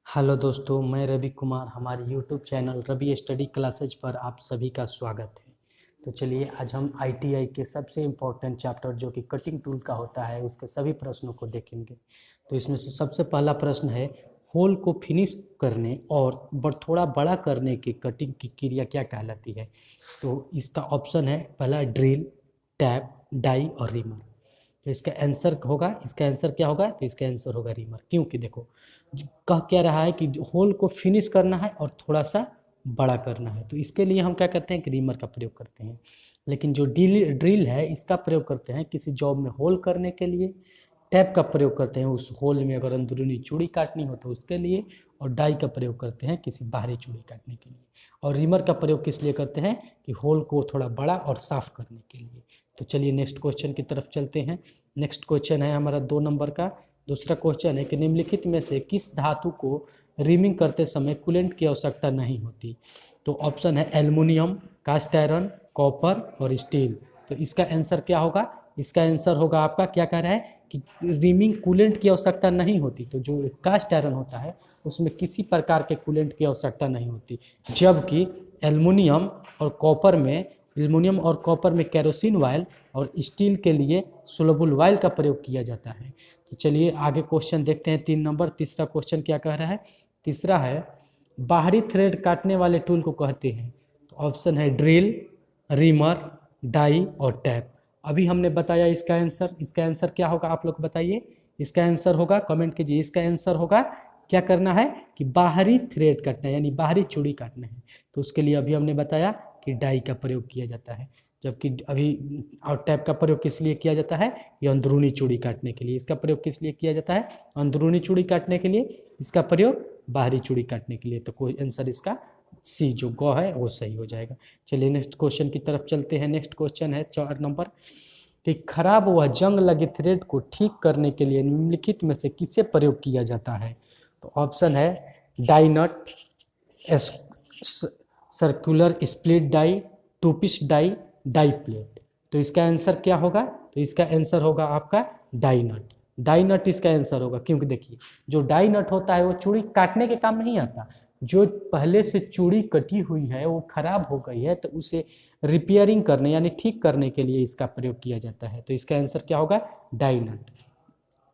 Hello दोस्तों, मैं रवि कुमार। हमारे YouTube channel Ravi study classes पर आप सभी का स्वागत है। तो चलिए आज हम आईटीआई के सबसे इम्पोर्टेंट चैप्टर जो कि कटिंग टूल का होता है उसके सभी प्रश्नों को देखेंगे। तो इसमें से सबसे पहला प्रश्न है, होल को फिनिश करने और थोड़ा बड़ा करने की कटिंग की क्रिया क्या कहलाती है। तो इसका ऑप्शन है पहला ड्रिल, टैप, डाई और रिमर। तो इसका आंसर क्या होगा, तो इसका आंसर होगा रिमर। क्योंकि देखो कह क्या रहा है कि होल को फिनिश करना है और थोड़ा सा बड़ा करना है, तो इसके लिए हम क्या करते हैं कि रिमर का प्रयोग करते हैं। लेकिन जो ड्रिल है इसका प्रयोग करते हैं किसी जॉब में होल करने के लिए। टैप का प्रयोग करते हैं उस होल में अगर अंदरूनी चूड़ी काटनी हो तो उसके लिए। और डाई का प्रयोग करते हैं किसी बाहरी चूड़ी काटने के लिए। और रिमर का प्रयोग किस लिए करते हैं कि होल को थोड़ा बड़ा और साफ करने के लिए। तो चलिए नेक्स्ट क्वेश्चन की तरफ चलते हैं। नेक्स्ट क्वेश्चन है हमारा 2 नंबर का। दूसरा क्वेश्चन है कि निम्नलिखित में से किस धातु को रिमिंग करते समय कूलेंट की आवश्यकता नहीं होती। तो ऑप्शन है एल्युमिनियम, कास्ट आयरन, कॉपर और स्टील। तो इसका आंसर क्या होगा, इसका आंसर होगा आपका क्या कह रहा है कि रिमिंग कूलेंट की आवश्यकता नहीं होती। तो जो कास्ट आयरन होता है उसमें किसी प्रकार के कूलेंट की आवश्यकता नहीं होती, जबकि एल्युमिनियम और कॉपर में केरोसिन ऑयल और स्टील के लिए सोलबल ऑयल का प्रयोग किया जाता है। तो चलिए आगे क्वेश्चन देखते हैं 3 नंबर। तीसरा क्वेश्चन क्या कह रहा है, तीसरा है बाहरी थ्रेड काटने वाले टूल को कहते हैं। तो ऑप्शन है ड्रिल, रिमर, डाई और टैप। अभी हमने बताया इसका आंसर क्या होगा, आप लोग बताइए। इसका आंसर होगा, कमेंट कीजिए, इसका आंसर होगा क्या करना है कि बाहरी थ्रेड काटना है, यानी बाहरी चूड़ी काटना है। तो उसके लिए अभी हमने बताया कि डाई का प्रयोग किया जाता है, जबकि अभी और टैप का प्रयोग किस लिए किया जाता है, ये अंदरूनी चूड़ी काटने के लिए। इसका प्रयोग किस लिए किया जाता है, अंदरूनी चूड़ी काटने के लिए। इसका प्रयोग बाहरी चूड़ी काटने के लिए। तो कोई आंसर इसका सी जो गौ है वो सही हो जाएगा। चलिए नेक्स्ट क्वेश्चन की तरफ चलते हैं। नेक्स्ट क्वेश्चन है 4 नंबर कि खराब व जंग लगे थ्रेड को ठीक करने के लिए निम्नलिखित में से किसे प्रयोग किया जाता है। तो ऑप्शन है die nut, circular split die, two piece die, die plate. तो इसका आंसर क्या होगा, तो इसका आंसर होगा आपका डाई नट। डाई नट इसका आंसर होगा, क्योंकि देखिए जो डाई नट होता है वो चूड़ी काटने के काम नहीं आता। जो पहले से चूड़ी कटी हुई है वो खराब हो गई है तो उसे रिपेयरिंग करने यानी ठीक करने के लिए इसका प्रयोग किया जाता है। तो इसका आंसर क्या होगा, डाई नट।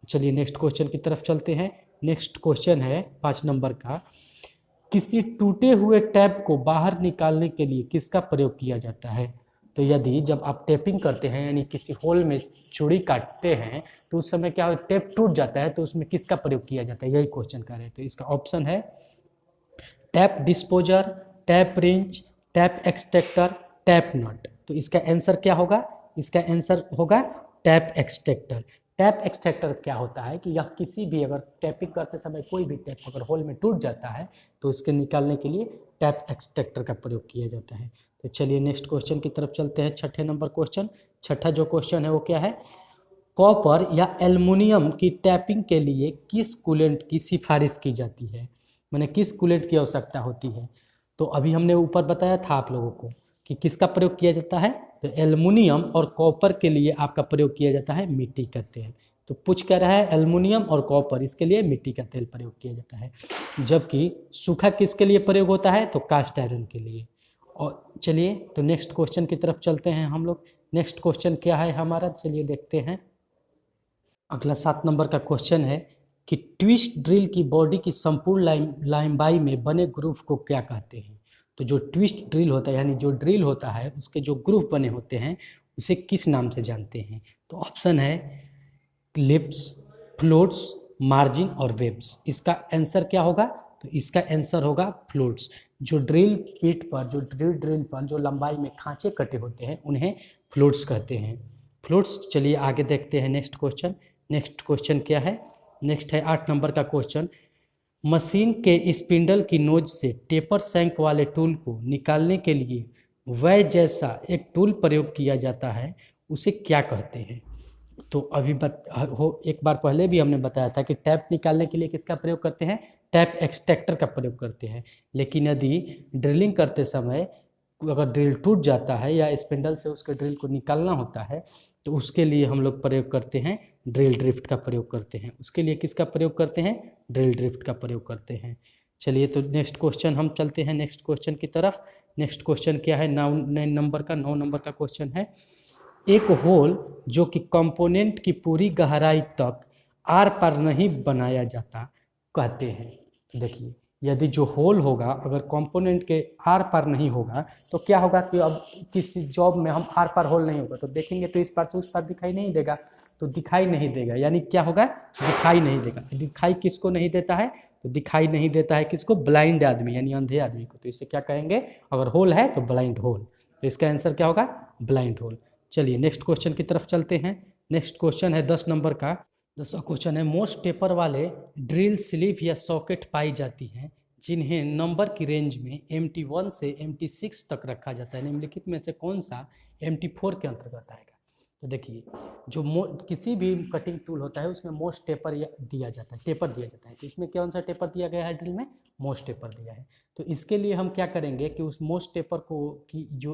चलिए नेक्स्ट क्वेश्चन की तरफ चलते हैं। नेक्स्ट क्वेश्चन है 5 नंबर का, किसी टूटे हुए टैप को बाहर निकालने के लिए किसका प्रयोग किया जाता है। तो यदि जब आप टेपिंग करते हैं यानी किसी होल में चूड़ी काटते हैं तो उस समय क्या होता है, टेप टूट जाता है, तो उसमें किसका प्रयोग किया जाता है, यही क्वेश्चन कर रहे हैं। तो इसका ऑप्शन है tap disposer, tap wrench, tap extractor, tap nut. तो इसका आंसर क्या होगा, इसका आंसर होगा टैप एक्सट्रैक्टर। टैप एक्सट्रैक्टर क्या होता है कि यह किसी भी अगर टैपिंग करते समय कोई भी टैप अगर होल में टूट जाता है तो इसके निकालने के लिए टैप एक्सट्रैक्टर का प्रयोग किया जाता है। तो चलिए नेक्स्ट क्वेश्चन की तरफ चलते हैं। 6 नंबर क्वेश्चन। छठा जो क्वेश्चन है वो क्या है, कॉपर या एल्युमिनियम की टैपिंग के लिए किस कूलेंट की सिफारिश की जाती है, मैंने किस कूलेंट की आवश्यकता होती है। तो अभी हमने ऊपर बताया था आप लोगों को कि किसका प्रयोग किया जाता है, तो एल्युमिनियम और कॉपर के लिए आपका प्रयोग किया जाता है मिट्टी का तेल। तो पूछ क्या रहा है, एल्युमिनियम और कॉपर इसके लिए मिट्टी का तेल प्रयोग किया जाता है, जबकि सूखा किसके लिए प्रयोग होता है, तो कास्ट आयरन के लिए। और चलिए तो नेक्स्ट क्वेश्चन की तरफ चलते हैं हम लोग। नेक्स्ट क्वेश्चन क्या है हमारा, चलिए देखते हैं। अगला 7 नंबर का क्वेश्चन है कि ट्विस्ट ड्रिल की बॉडी की संपूर्ण लंबाई में बने ग्रूव को क्या कहते हैं। तो जो ट्विस्ट ड्रिल होता है यानी जो ड्रिल होता है उसके जो ग्रूव बने होते हैं उसे किस नाम से जानते हैं। तो ऑप्शन है लिप्स, फ्लोट्स, मार्जिन और वेब्स। इसका आंसर क्या होगा, तो इसका आंसर होगा फ्लोट्स। जो ड्रिल पीट पर जो ड्रिल पर जो लंबाई में खांचे कटे होते हैं उन्हें फ्लोट्स कहते हैं, फ्लोट्स। चलिए आगे देखते हैं नेक्स्ट क्वेश्चन। नेक्स्ट क्वेश्चन क्या है, नेक्स्ट है 8 नंबर का क्वेश्चन, मशीन के स्पिंडल की नोज से टेपर सैंक वाले टूल को निकालने के लिए वह जैसा एक टूल प्रयोग किया जाता है उसे क्या कहते हैं। तो अभी एक बार पहले भी हमने बताया था कि टैप निकालने के लिए किसका प्रयोग करते हैं, टैप एक्सट्रैक्टर का प्रयोग करते हैं। लेकिन यदि ड्रिलिंग करते समय अगर ड्रिल टूट जाता है या स्पिंडल से उसके ड्रिल को निकालना होता है तो उसके लिए हम लोग प्रयोग करते हैं ड्रिल ड्रिफ्ट का प्रयोग करते हैं। उसके लिए किसका प्रयोग करते हैं? ड्रिल ड्रिफ्ट का प्रयोग करते हैं। चलिए तो नेक्स्ट क्वेश्चन हम चलते हैं नेक्स्ट क्वेश्चन की तरफ। नेक्स्ट क्वेश्चन क्या है? 9 नंबर का क्वेश्चन है। एक होल जो कि कंपोनेंट की पूरी गहराई तक आर पार नहीं बनाया जाता कहते हैं। देखिए, यदि जो होल होगा अगर कंपोनेंट के आर पार नहीं होगा तो क्या होगा कि अब किसी जॉब में हम आर पार होल नहीं होगा तो देखेंगे तो इस पार से उस पार दिखाई नहीं देगा, तो दिखाई नहीं देगा, यानी क्या होगा? दिखाई नहीं देगा। दिखाई किसको नहीं देता है? तो दिखाई नहीं देता है किसको? ब्लाइंड आदमी यानी अंधे आदमी को। तो इसे क्या कहेंगे? अगर होल है तो ब्लाइंड होल। तो इसका आंसर क्या होगा? Blind hole. चलिए नेक्स्ट क्वेश्चन की तरफ चलते हैं। नेक्स्ट क्वेश्चन है 10 नंबर का। 10वां क्वेश्चन है, मोस्ट टेपर वाले ड्रिल स्लीव या सॉकेट पाई जाती हैं जिन्हें नंबर की रेंज में MT1 से MT6 तक रखा जाता है। निम्नलिखित में से कौन सा MT4 के अंतर्गत आएगा? तो देखिए, जो किसी भी कटिंग टूल होता है उसमें मोस्ट टेपर दिया जाता है, टेपर दिया जाता है। तो इसमें कौन सा टेपर दिया गया है? ड्रिल में मोस्ट टेपर दिया है। तो इसके लिए हम क्या करेंगे कि उस मोस्ट टेपर को की जो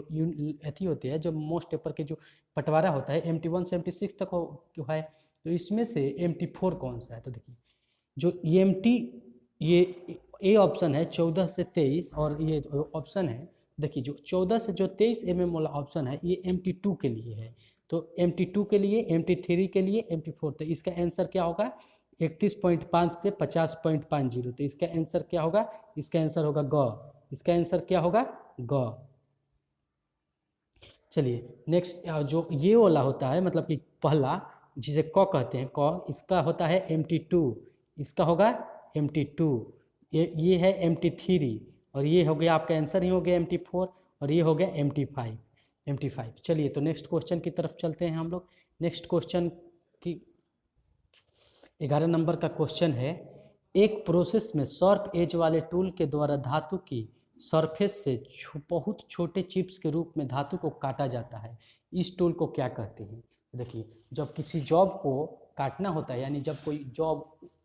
अथी होती है, जो मोस्ट टेपर के जो पटवारा होता है MT1 से MT6 तक जो है, तो इसमें से MT4 कौन सा है? तो देखिए, जो EMT ये ए ऑप्शन है 14 से 23 और ये ऑप्शन है, देखिए जो 14 से जो 23 mm वाला ऑप्शन है ये MT2 के लिए है। तो MT2 के लिए, MT3 के लिए, MT4। तो इसका आंसर क्या होगा? 31.5 से 50.50। तो इसका आंसर क्या होगा? इसका आंसर होगा ग। इसका आंसर क्या होगा? ग। चलिए नेक्स्ट, जो ये वाला होता है मतलब कि पहला जिसे क कहते हैं, क, इसका होता है MT2, इसका होगा MT2, ये है MT3 और ये हो गया आपका आंसर ही हो गया MT4 और ये हो गया MT5। चलिए तो नेक्स्ट क्वेश्चन की तरफ चलते हैं हम लोग। नेक्स्ट क्वेश्चन की 11 नंबर का क्वेश्चन है, एक प्रोसेस में शार्प एज वाले टूल के द्वारा धातु की सरफेस से बहुत छोटे चिप्स के रूप में धातु को काटा जाता है। इस टूल को क्या कहते हैं? देखिए, जब किसी जॉब को काटना होता है, यानी जब कोई जॉब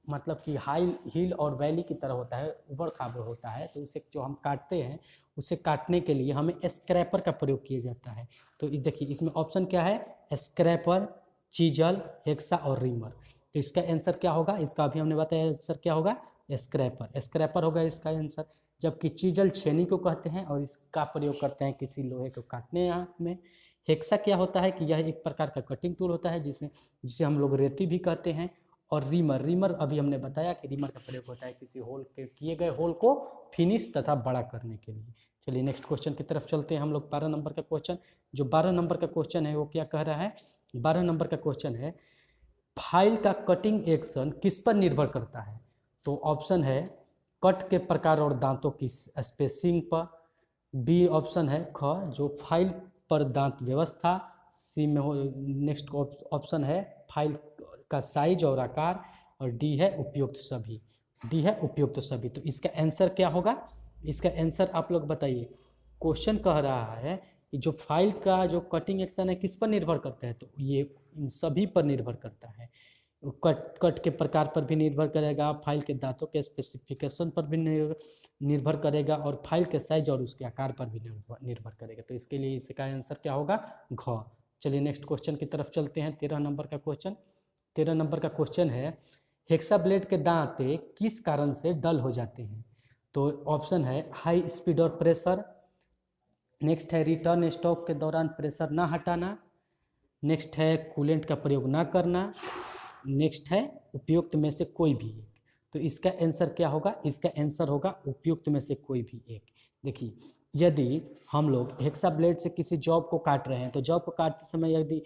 मतलब कि हाई हिल और वैली की तरह होता है, उबड़ खाबड़ होता है, तो उसे जो हम काटते हैं उसे काटने के लिए हमें स्क्रैपर का प्रयोग किया जाता है। तो देखिए इसमें ऑप्शन क्या है? स्क्रैपर, चीजल, हेक्सा और रीमर। तो इसका आंसर क्या होगा? इसका अभी हमने बताया आंसर क्या होगा? स्क्रैपर। स्क्रैपर होगा इसका आंसर। जबकि चीजल छेनी को कहते हैं और इसका प्रयोग करते हैं किसी लोहे को काटने में। हेक्सा क्या होता है कि यह एक प्रकार का कटिंग टूल होता है जिसे हम लोग रेती भी कहते हैं। और रीमर अभी हमने बताया कि रीमर का प्रयोग होता है किसी होल के किए गए होल को फिनिश तथा बड़ा करने के लिए। चलिए नेक्स्ट क्वेश्चन की तरफ चलते हैं हम लोग। 12 नंबर का क्वेश्चन, जो 12 नंबर का क्वेश्चन है वो क्या कह रहा है? 12 नंबर का क्वेश्चन है, फाइल का कटिंग एक्शन किस पर निर्भर करता है? तो ऑप्शन है कट के प्रकार और दांतों की स्पेसिंग पर। बी ऑप्शन है ख, जो फाइल पर दांत व्यवस्था। सी में नेक्स्ट ऑप्शन है फाइल का साइज और आकार। और डी है उपयुक्त सभी। डी है उपयुक्त सभी। तो इसका आंसर क्या होगा? इसका आंसर आप लोग बताइए। क्वेश्चन कह रहा है कि जो फाइल का जो कटिंग एक्शन है किस पर निर्भर करता है? तो ये इन सभी पर निर्भर करता है। कट के प्रकार पर भी निर्भर करेगा, फाइल के दांतों के स्पेसिफिकेशन पर भी निर्भर करेगा और फाइल के साइज और उसके आकार पर भी निर्भर करेगा। तो इसके लिए इसका आंसर क्या होगा? घ। चलिए नेक्स्ट क्वेश्चन की तरफ चलते हैं। 13 नंबर का क्वेश्चन। 13 नंबर का क्वेश्चन है, हेक्सा ब्लेड के दांते किस कारण से डल हो जाते हैं? तो ऑप्शन है हाई स्पीड और प्रेशर। नेक्स्ट है रिटर्न स्टॉक के दौरान प्रेशर ना हटाना। नेक्स्ट है कूलेंट का प्रयोग ना करना। नेक्स्ट है उपयुक्त में से कोई भी एक। तो इसका आंसर क्या होगा? इसका आंसर होगा उपयुक्त में से कोई भी एक। देखिए, यदि हम लोग हेक्सा ब्लेड से किसी जॉब को काट रहे हैं तो जॉब को काटते समय यदि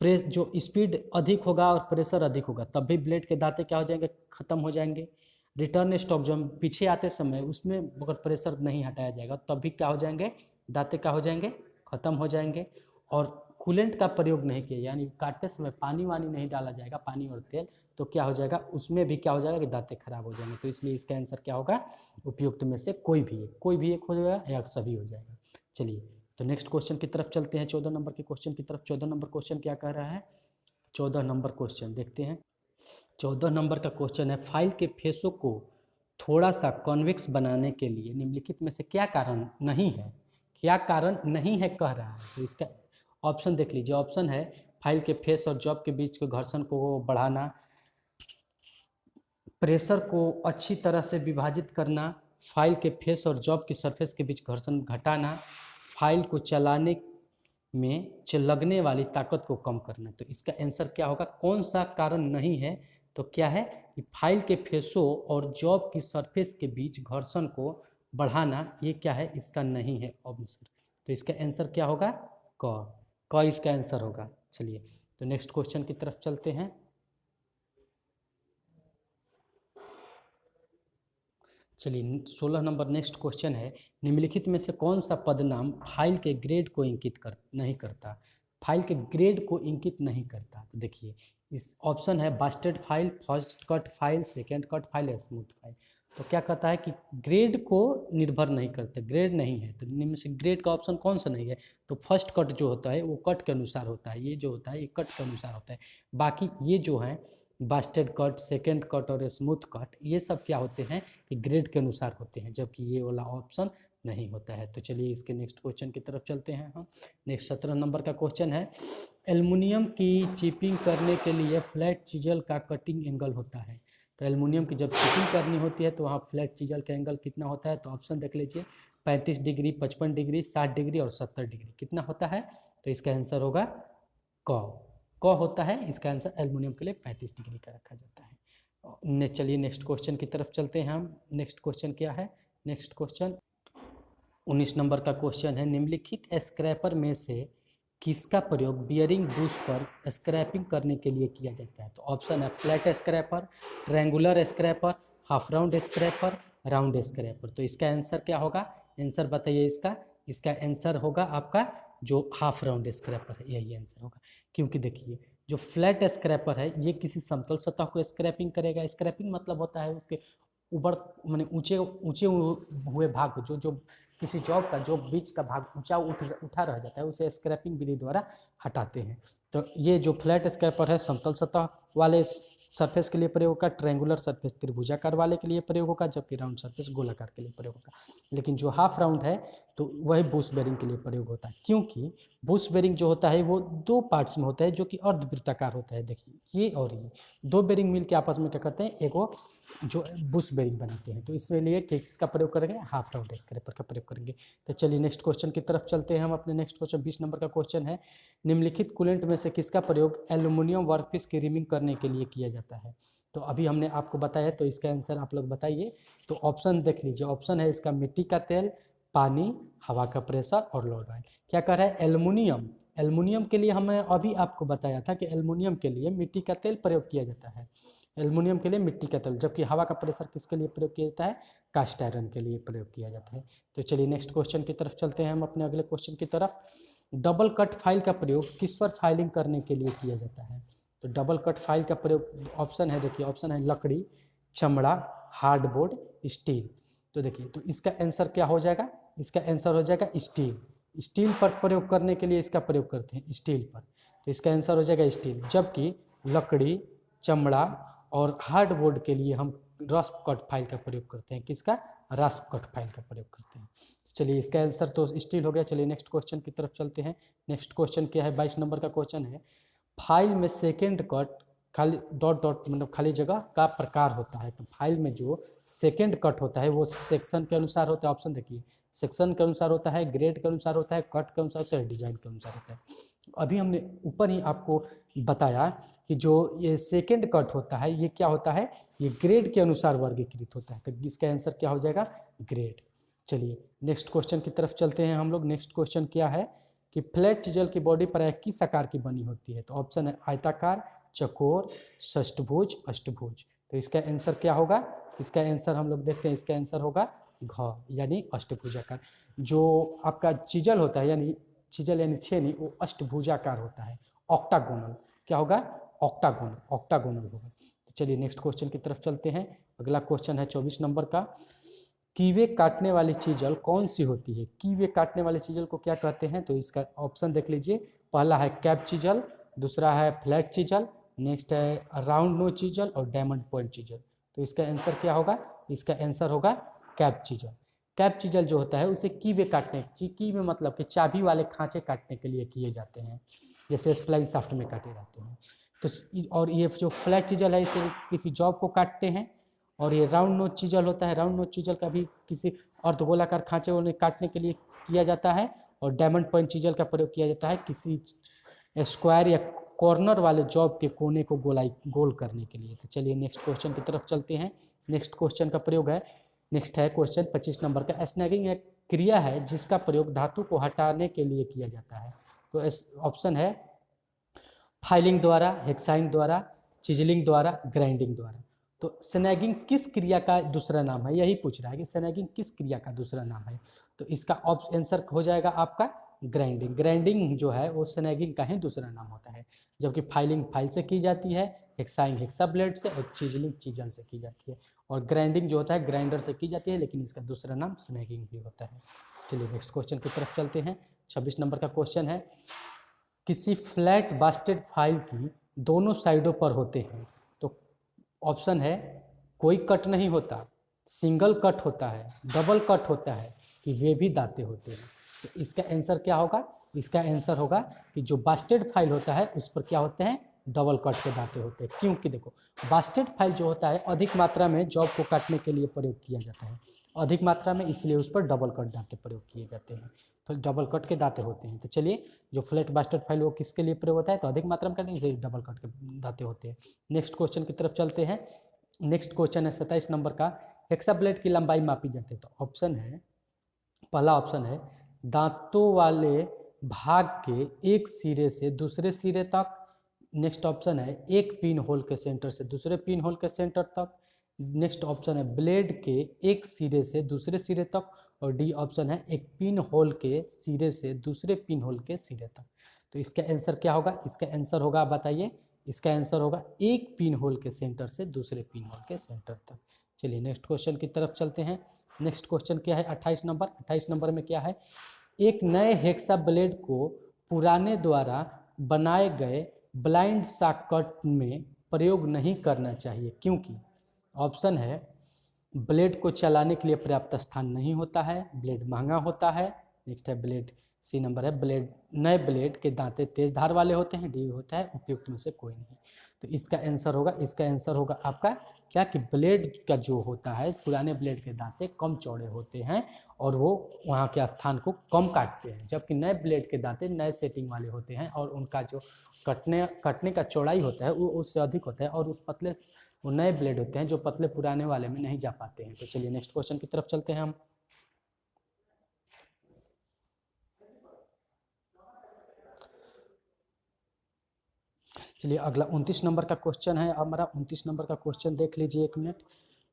प्रेस जो स्पीड अधिक होगा और प्रेशर अधिक होगा तब भी ब्लेड के दांते क्या हो जाएंगे? खत्म हो जाएंगे। रिटर्न स्टॉक जो हम पीछे आते समय उसमें अगर प्रेशर नहीं हटाया जाएगा तब भी क्या हो जाएंगे? दांते क्या हो जाएंगे? खत्म हो जाएंगे। और कूलेंट का प्रयोग नहीं किया, यानी काटते समय पानी वानी नहीं डाला जाएगा, पानी और तेल, तो क्या हो जाएगा? उसमें भी क्या हो जाएगा कि दांतें खराब हो जाएंगे। तो इसलिए इसका आंसर क्या होगा? उपयुक्त में से कोई भी एक हो जाएगा या सभी हो जाएगा। चलिए तो नेक्स्ट क्वेश्चन की तरफ चलते हैं। 14 नंबर के क्वेश्चन की तरफ। 14 नंबर क्वेश्चन क्या कह रहा है? 14 नंबर क्वेश्चन देखते हैं। 14 नंबर का क्वेश्चन है, फाइल के फेसों को थोड़ा सा कॉन्वेक्स बनाने के लिए निम्नलिखित में से क्या कारण नहीं है? क्या कारण नहीं है कह रहा है? तो इसका ऑप्शन देख लीजिए। ऑप्शन है फाइल के फेस और जॉब के बीच के घर्षण को बढ़ाना, प्रेशर को अच्छी तरह से विभाजित करना, फाइल के फेस और जॉब की सरफेस के बीच घर्षण घटाना, फाइल को चलाने में लगने वाली ताकत को कम करना। तो इसका आंसर क्या होगा, कौन सा कारण नहीं है, तो क्या है कि फाइल के फेसों और जॉब की सरफेस के बीच घर्षण को बढ़ाना, ये क्या है, इसका नहीं है आंसर। तो इसका आंसर क्या होगा, क इसका आंसर होगा। चलिए तो नेक्स्ट क्वेश्चन की तरफ चलते हैं। चलिए 16 नंबर नेक्स्ट क्वेश्चन है, निम्नलिखित में से कौन सा पदनाम फाइल के ग्रेड को इंगित नहीं करता, फाइल के ग्रेड को इंगित नहीं करता। तो देखिए इस ऑप्शन है bastard file, first cut file, second cut file या स्मूथ फाइल। तो क्या कहता है कि ग्रेड को निर्भर नहीं करते, ग्रेड नहीं है। तो निम्न से ग्रेड का ऑप्शन कौन सा नहीं है, तो फर्स्ट कट जो होता है वो कट के अनुसार होता है, ये जो होता है ये कट के अनुसार होता है। बाकी ये जो है बास्टेड कट, सेकेंड कट और स्मूथ कट, ये सब क्या होते हैं कि ग्रेड के अनुसार होते हैं, जबकि ये वाला ऑप्शन नहीं होता है। तो चलिए इसके नेक्स्ट क्वेश्चन की तरफ चलते हैं हम। नेक्स्ट 17 नंबर का क्वेश्चन है, एल्युमिनियम की चिपिंग करने के लिए फ्लैट चीजल का कटिंग एंगल होता है। तो एल्युमिनियम की जब चिपिंग करनी होती है तो वहाँ फ्लैट चीजल का एंगल कितना होता है, तो ऑप्शन देख लीजिए 35 डिग्री, 55 डिग्री, 60 डिग्री और 70 डिग्री। कितना होता है, तो इसका आंसर होगा क होता है। इसका आंसर एल्युमिनियम के लिए 35 डिग्री का रखा जाता है। चलिए नेक्स्ट क्वेश्चन की तरफ चलते हैं हम। नेक्स्ट क्वेश्चन क्या है, नेक्स्ट क्वेश्चन 19 नंबर का क्वेश्चन है, निम्नलिखित स्क्रैपर में से किसका प्रयोग बियरिंग बुश पर स्क्रैपिंग करने के लिए किया जाता है। तो ऑप्शन है flat scraper, triangular scraper, half round scraper, round scraper. तो इसका आंसर क्या होगा, आंसर बताइए इसका। इसका आंसर होगा आपका जो हाफ राउंड स्क्रैपर है, यही आंसर होगा। क्योंकि देखिए जो फ्लैट स्क्रैपर है ये किसी समतल सतह को स्क्रैपिंग करेगा। स्क्रैपिंग मतलब होता है उसके ऊपर माने ऊंचे ऊंचे हुए भाग को, जो किसी जॉब का जो बीच का भाग ऊंचा उठा रह जाता है उसे स्क्रैपिंग विधि द्वारा हटाते हैं। तो ये जो फ्लैट स्क्रैपर है समतल सतह वाले सरफेस के लिए प्रयोग होगा, ट्रायंगुलर सरफेस त्रिभुजाकार वाले के लिए प्रयोग होगा, जबकि राउंड सरफेस गोलाकार के लिए प्रयोग होगा। लेकिन जो हाफ राउंड है तो वही बुश बेरिंग के लिए प्रयोग होता है, क्योंकि बुश बेरिंग जो होता है वो दो पार्ट्स में होता है जो कि अर्धवृत्ताकार होता है। देखिए ये और ये दो बेरिंग मिल के आपस में क्या करते हैं, एगो जो बुश बेरिंग बनाते हैं। तो इसलिए किसका प्रयोग करेंगे, हाफ राउंड स्क्रैपर का प्रयोग करेंगे। तो चलिए नेक्स्ट क्वेश्चन की तरफ चलते हैं हम अपने। नेक्स्ट क्वेश्चन 20 नंबर का क्वेश्चन है, निम्नलिखित कूलेंट में से किसका प्रयोग एल्युमिनियम वर्कपीस की रिमिंग करने के लिए किया जाता है। तो अभी हमने आपको बताया, तो इसका आंसर आप लोग बताइए। तो ऑप्शन देख लीजिए, ऑप्शन है इसका मिट्टी का तेल, पानी, हवा का प्रेशर और लोड ऑयल। क्या कह रहा है, एल्युमिनियम। एल्युमिनियम के लिए हमें अभी आपको बताया था कि एल्युमिनियम के लिए मिट्टी का तेल प्रयोग किया जाता है, एल्युमिनियम के लिए मिट्टी का तेल, जबकि हवा का प्रेशर किसके लिए प्रयोग किया जाता है, कास्ट आयरन के लिए प्रयोग किया जाता है। तो चलिए नेक्स्ट क्वेश्चन की तरफ चलते हैं हम अपने अगले क्वेश्चन की तरफ। डबल कट फाइल का प्रयोग किस पर फाइलिंग करने के लिए किया जाता है। तो डबल कट फाइल का प्रयोग ऑप्शन है, देखिए ऑप्शन है लकड़ी, चमड़ा, हार्डबोर्ड, स्टील। तो देखिए तो इसका आंसर क्या हो जाएगा, इसका आंसर हो जाएगा स्टील। स्टील पर प्रयोग करने के लिए इसका प्रयोग करते हैं, स्टील पर। तो इसका आंसर हो जाएगा स्टील, जबकि लकड़ी, चमड़ा और हार्डबोर्ड के लिए हम रस्प कट फाइल का प्रयोग करते हैं। किसका, रस्प कट फाइल का प्रयोग करते हैं। चलिए इसका आंसर तो स्टील हो गया। चलिए नेक्स्ट क्वेश्चन की तरफ चलते हैं। नेक्स्ट क्वेश्चन क्या है, 22 नंबर का क्वेश्चन है, फाइल में सेकेंड कट खाली डॉट डॉट मतलब खाली जगह का प्रकार होता है। तो फाइल में जो सेकेंड कट होता है वो सेक्शन के अनुसार होता है। ऑप्शन देखिए, सेक्शन के अनुसार होता है, ग्रेड के अनुसार होता है, कट के अनुसार होता है, डिजाइन के अनुसार होता है। अभी हमने ऊपर ही आपको बताया कि जो ये सेकेंड कट होता है ये क्या होता है, ये ग्रेड के अनुसार वर्गीकृत होता है। तो इसका आंसर क्या हो जाएगा, ग्रेड। चलिए नेक्स्ट क्वेश्चन की तरफ चलते हैं हम लोग। नेक्स्ट क्वेश्चन क्या है कि फ्लैट चीजल की बॉडी प्रायः किस आकार की बनी होती है। तो ऑप्शन है आयताकार, चकोर, षष्ठभुज, अष्टभुज। तो इसका आंसर क्या होगा, इसका आंसर हम लोग देखते हैं, इसका आंसर होगा घ यानी अष्टभुजाकार। जो आपका चीजल होता है यानी चीजल यानी छेनी, वो अष्टभुजाकार होता है, ऑक्टागोनल। क्या होगा, ऑक्टागोनल, ऑक्टागोनल होगा। तो चलिए नेक्स्ट क्वेश्चन की तरफ चलते हैं। अगला क्वेश्चन है 24 नंबर का, कीवे काटने वाली चीजल कौन सी होती है। कीवे काटने वाली चीजल को क्या कहते हैं। तो इसका ऑप्शन देख लीजिए, पहला है कैप चीजल, दूसरा है फ्लैट चीजल, नेक्स्ट है राउंड नो चीजल और डायमंड पॉइंट चीजल। तो इसका आंसर क्या होगा, इसका आंसर होगा कैप चीजल। कैप चीजल जो होता है उसे कीवे काटने, कीवे मतलब कि चाबी वाले खांचे काटने के लिए किए जाते हैं। जैसे स्प्लाइन शाफ्ट में काटे रहते हैं। तो और ये जो फ्लैट चीजल है इसे किसी जॉब को काटते हैं, और ये राउंड नोच चीजल होता है, राउंड नोच चीजल का भी किसी अर्धगोलाकार खांचे वाले काटने के लिए किया जाता है, और डायमंड पॉइंट चीजल का प्रयोग किया जाता है किसी स्क्वायर या कॉर्नर वाले जॉब के कोने को गोल करने के लिए। तो चलिए नेक्स्ट क्वेश्चन की तरफ चलते हैं। नेक्स्ट क्वेश्चन का प्रयोग है, नेक्स्ट है क्वेश्चन 25 नंबर का। स्नैगिंग एक क्रिया है जिसका प्रयोग धातु को हटाने के लिए किया जाता है। तो ऑप्शन है फाइलिंग द्वारा, हेक्साइन द्वारा, चिजलिंग द्वारा, ग्राइंडिंग द्वारा। तो स्नैगिंग किस क्रिया का दूसरा नाम है, यही पूछ रहा है कि स्नैगिंग किस क्रिया का दूसरा नाम है। तो इसका आंसर हो जाएगा आपका ग्राइंडिंग। ग्राइंडिंग जो है वो स्नैगिंग का ही दूसरा नाम होता है, जबकि फाइलिंग फाइल से की जाती है, हेक्साइन हेक्सा ब्लेड से, और चिजलिंग चिजन से की जाती है, और ग्राइंडिंग जो होता है ग्राइंडर से की जाती है, लेकिन इसका दूसरा नाम स्नैगिंग भी होता है। चलिए नेक्स्ट क्वेश्चन की तरफ चलते हैं। 26 नंबर का क्वेश्चन है, किसी फ्लैट बास्टेड फाइल की दोनों साइडों पर होते हैं। तो ऑप्शन है कोई कट नहीं होता, सिंगल कट होता है, डबल कट होता है, कि वे भी दांते होते हैं। तो इसका आंसर क्या होगा, इसका आंसर होगा कि जो बास्टेड फाइल होता है उस पर क्या होते हैं, डबल कट के दांते होते हैं। क्योंकि देखो बास्टेड फाइल जो होता है अधिक मात्रा में जॉब को काटने के लिए प्रयोग किया जाता है, अधिक मात्रा में, इसलिए उस पर डबल कट दांते प्रयोग किए जाते हैं, तो डबल कट के दांते होते हैं। तो चलिए जो फ्लैट बास्टेड फाइल वो किसके लिए प्रयोग होता है, तो अधिक मात्रा में करने से डबल कट के दांते होते हैं। नेक्स्ट क्वेश्चन की तरफ चलते हैं। नेक्स्ट क्वेश्चन है 27 नंबर का, हेक्सा ब्लेड की लंबाई मापी जाती है। तो ऑप्शन है, पहला ऑप्शन है दांतों वाले भाग के एक सिरे से दूसरे सिरे तक। नेक्स्ट ऑप्शन है एक पिन होल के सेंटर से दूसरे पिन होल के सेंटर तक। नेक्स्ट ऑप्शन है ब्लेड के एक सिरे से दूसरे सिरे तक। और डी ऑप्शन है एक पिन होल के सिरे से दूसरे पिन होल के सिरे तक। तो इसका आंसर क्या होगा, इसका आंसर होगा, आप बताइए, इसका आंसर होगा एक पिन होल के सेंटर से दूसरे पिन होल के सेंटर तक। चलिए नेक्स्ट क्वेश्चन की तरफ चलते हैं। नेक्स्ट क्वेश्चन क्या है, 28 नंबर। 28 नंबर में क्या है, एक नए हेक्सा ब्लेड को पुराने द्वारा बनाए गए ब्लाइंड सॉकेट में प्रयोग नहीं करना चाहिए, क्योंकि ऑप्शन है ब्लेड को चलाने के लिए पर्याप्त स्थान नहीं होता है, ब्लेड महंगा होता है। नेक्स्ट है ब्लेड, सी नंबर है, ब्लेड नए ब्लेड के दांते तेज धार वाले होते हैं। डी होता है उपयुक्त में से कोई नहीं। तो इसका आंसर होगा, इसका आंसर होगा आपका क्या, कि ब्लेड का जो होता है पुराने ब्लेड के दांते कम चौड़े होते हैं और वो वहाँ के स्थान को कम काटते हैं, जबकि नए ब्लेड के दांते नए सेटिंग वाले होते हैं और उनका जो कटने का चौड़ाई होता है वो उससे अधिक होता है, और उस पतले वो नए ब्लेड होते हैं जो पतले पुराने वाले में नहीं जा पाते हैं। तो चलिए नेक्स्ट क्वेश्चन की तरफ चलते हैं हम। चलिए अगला 29 नंबर का क्वेश्चन है हमारा। 29 नंबर का क्वेश्चन देख लीजिए, एक मिनट।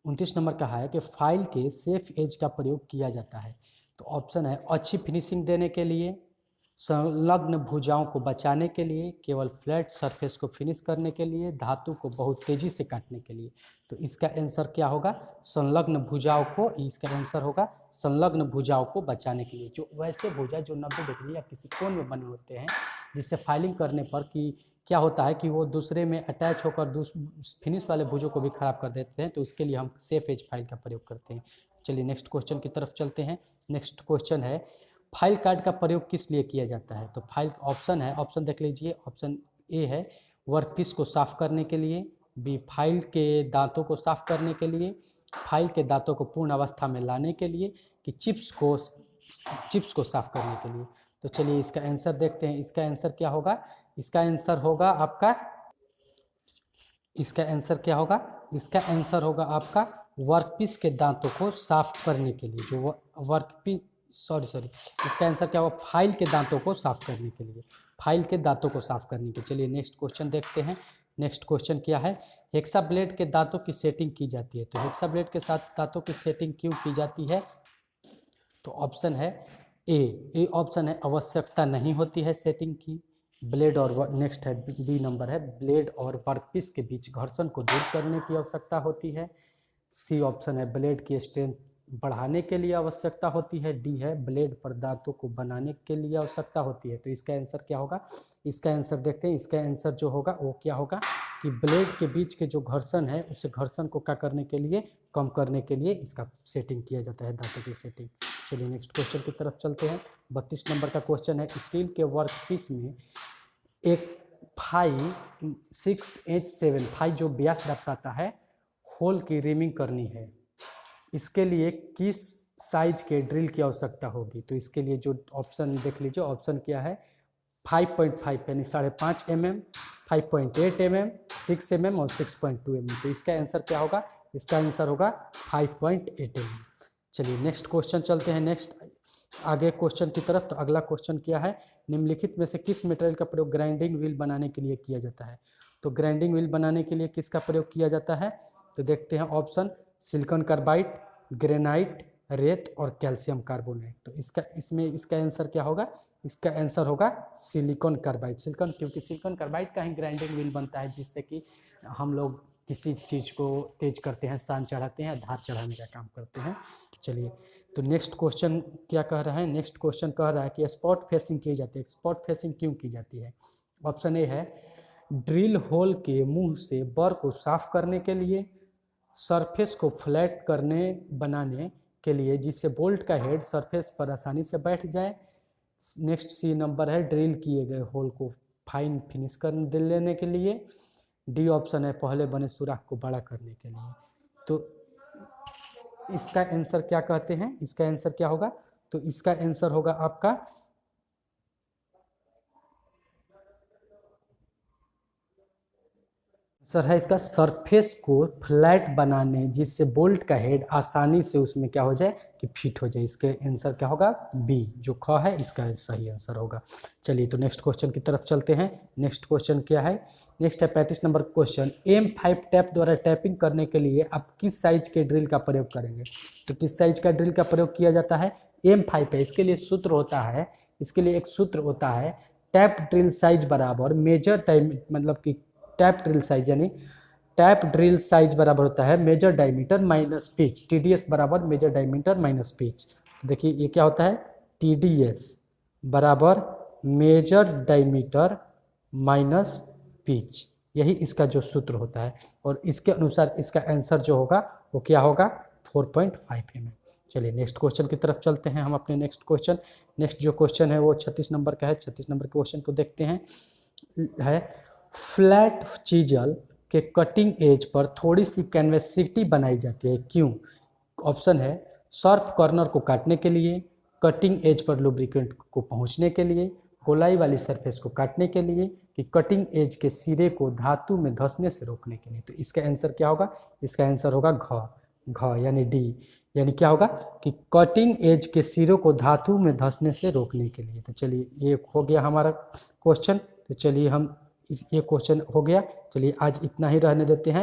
29 नंबर का है कि फाइल के सेफ एज का प्रयोग किया जाता है। तो ऑप्शन है अच्छी फिनिशिंग देने के लिए, संलग्न भुजाओं को बचाने के लिए, केवल फ्लैट सरफेस को फिनिश करने के लिए, धातु को बहुत तेजी से काटने के लिए। तो इसका आंसर क्या होगा, संलग्न भुजाओं को, इसका आंसर होगा संलग्न भुजाओं को बचाने के लिए। जो वैसे भुजा जो 90 डिग्री या किसी कोण में बने होते हैं, जिससे फाइलिंग करने पर कि क्या होता है कि वो दूसरे में अटैच होकर फिनिश वाले भुजों को भी खराब कर देते हैं, तो उसके लिए हम सेफ एज फाइल का प्रयोग करते हैं। चलिए नेक्स्ट क्वेश्चन की तरफ चलते हैं। नेक्स्ट क्वेश्चन है फाइल कार्ड का प्रयोग किस लिए किया जाता है। तो फाइल ऑप्शन है, ऑप्शन देख लीजिए। ऑप्शन ए है वर्कपीस को साफ करने के लिए, बी फाइल के दांतों को साफ करने के लिए, फाइल के दांतों को पूर्ण अवस्था में लाने के लिए, कि चिप्स को साफ करने के लिए। तो चलिए इसका आंसर देखते हैं। इसका आंसर क्या होगा, इसका आंसर होगा आपका, इसका आंसर क्या होगा, इसका आंसर होगा आपका वर्कपीस के दांतों को साफ करने के लिए। जो वर्कपीस सॉरी इसका आंसर क्या होगा, फाइल के दांतों को साफ करने के लिए, फाइल के दांतों को साफ करने के। चलिए नेक्स्ट क्वेश्चन देखते हैं। नेक्स्ट क्वेश्चन क्या है, हेक्सा ब्लेड के दांतों की सेटिंग की जाती है। तो हेक्सा ब्लेड के साथ दांतों की सेटिंग क्यों की जाती है। तो ऑप्शन है ए ऑप्शन है आवश्यकता नहीं होती है सेटिंग की। ब्लेड और नेक्स्ट है बी नंबर है, ब्लेड और वर्कपीस के बीच घर्षण को दूर करने की आवश्यकता होती है। सी ऑप्शन है ब्लेड की स्ट्रेंथ बढ़ाने के लिए आवश्यकता होती है। डी है ब्लेड पर दांतों को बनाने के लिए आवश्यकता होती है। तो इसका आंसर क्या होगा, इसका आंसर देखते हैं। इसका आंसर जो होगा वो क्या होगा, कि ब्लेड के बीच के जो घर्षण है उसे घर्षण को क्या करने के लिए, कम करने के लिए इसका सेटिंग किया जाता है, दांतों की सेटिंग। चलिए नेक्स्ट क्वेश्चन की तरफ चलते हैं। 32 नंबर का क्वेश्चन है, स्टील के वर्कपीस में एक 5 6H7 जो व्यास दर्शाता है होल की रिमिंग करनी है, इसके लिए किस साइज के ड्रिल की आवश्यकता होगी? तो इसके लिए जो ऑप्शन देख लीजिए, ऑप्शन क्या है 5.5 यानी 5.5 mm, 5.8 mm, 6 mm और 6.2 mm। तो इसका आंसर क्या होगा? इसका आंसर होगा 5.8 mm। चलिए नेक्स्ट क्वेश्चन चलते हैं, नेक्स्ट आगे क्वेश्चन की तरफ। तो अगला क्वेश्चन क्या है, निम्नलिखित में से किस मटेरियल का प्रयोग ग्राइंडिंग व्हील बनाने के लिए किया जाता है? तो ग्राइंडिंग व्हील बनाने के लिए किसका प्रयोग किया जाता है? तो देखते हैं ऑप्शन, सिलिकॉन कार्बाइड, ग्रेनाइट, रेत और कैल्शियम कार्बोनेट। तो इसका आंसर क्या होगा? इसका आंसर होगा सिलिकॉन कार्बाइड। सिलिकॉन, क्योंकि सिलिकॉन कार्बाइड का ही ग्राइंडिंग व्हील बनता है, जिससे कि हम लोग किसी चीज़ को तेज करते हैं, सान चढ़ाते हैं, धार चढ़ाने का काम करते हैं। चलिए तो नेक्स्ट क्वेश्चन क्या कह रहा है? नेक्स्ट क्वेश्चन कह रहा है कि स्पॉट फेसिंग की जाती है। स्पॉट फेसिंग क्यों की जाती है? ऑप्शन ए है ड्रिल होल के मुंह से बर को साफ करने के लिए, सरफेस को फ्लैट बनाने के लिए जिससे बोल्ट का हेड सरफेस पर आसानी से बैठ जाए। नेक्स्ट सी नंबर है ड्रिल किए गए होल को फाइन फिनिश कर लेने के लिए। डी ऑप्शन है पहले बने सुराख को बड़ा करने के लिए। तो इसका आंसर क्या कहते हैं? इसका आंसर क्या होगा? तो इसका आंसर होगा आपका सर है इसका सरफेस को फ्लैट बनाने, जिससे बोल्ट का हेड आसानी से उसमें क्या हो जाए कि फिट हो जाए। इसके आंसर क्या होगा? बी, जो ख है इसका सही आंसर होगा। चलिए तो नेक्स्ट क्वेश्चन की तरफ चलते हैं। नेक्स्ट क्वेश्चन क्या है? नेक्स्ट है 35 नंबर क्वेश्चन, M5 टैप द्वारा टैपिंग करने के लिए आप किस साइज के ड्रिल का प्रयोग करेंगे? तो किस साइज का ड्रिल का प्रयोग किया जाता है? M5 है। इसके लिए सूत्र होता है, इसके लिए एक सूत्र होता है टैप ड्रिल साइज बराबर मेजर टाइम, मतलब कि टैप ड्रिल साइज यानी टैप ड्रिल साइज बराबर होता है major diameter minus pitch. TDS बराबर मेजर डायमीटर माइनस पिच। देखिए ये क्या होता है? TDS बराबर मेजर डायमीटर माइनस पिच, यही इसका जो सूत्र होता है। और इसके अनुसार इसका आंसर जो होगा वो क्या होगा? 4.5 mm। चलिए नेक्स्ट क्वेश्चन की तरफ चलते हैं हम अपने नेक्स्ट क्वेश्चन। नेक्स्ट जो क्वेश्चन है वो 36 नंबर का है। 36 नंबर क्वेश्चन को देखते हैं। है फ्लैट चीजल के कटिंग एज पर थोड़ी सी कैनवेसिटी बनाई जाती है, क्यों? ऑप्शन है शार्प कॉर्नर को काटने के लिए, कटिंग एज पर लुब्रिकेंट को पहुंचने के लिए, गोलाई वाली सरफेस को काटने के लिए, कि कटिंग एज के सिरे को धातु में धंसने से रोकने के लिए। तो इसका आंसर क्या होगा? इसका आंसर होगा घ यानी डी, यानी क्या होगा कि कटिंग एज के सिरों को धातु में धंसने से रोकने के लिए। तो चलिए ये हो गया हमारा क्वेश्चन। तो चलिए हम ये क्वेश्चन हो गया। चलिए आज इतना ही रहने देते हैं।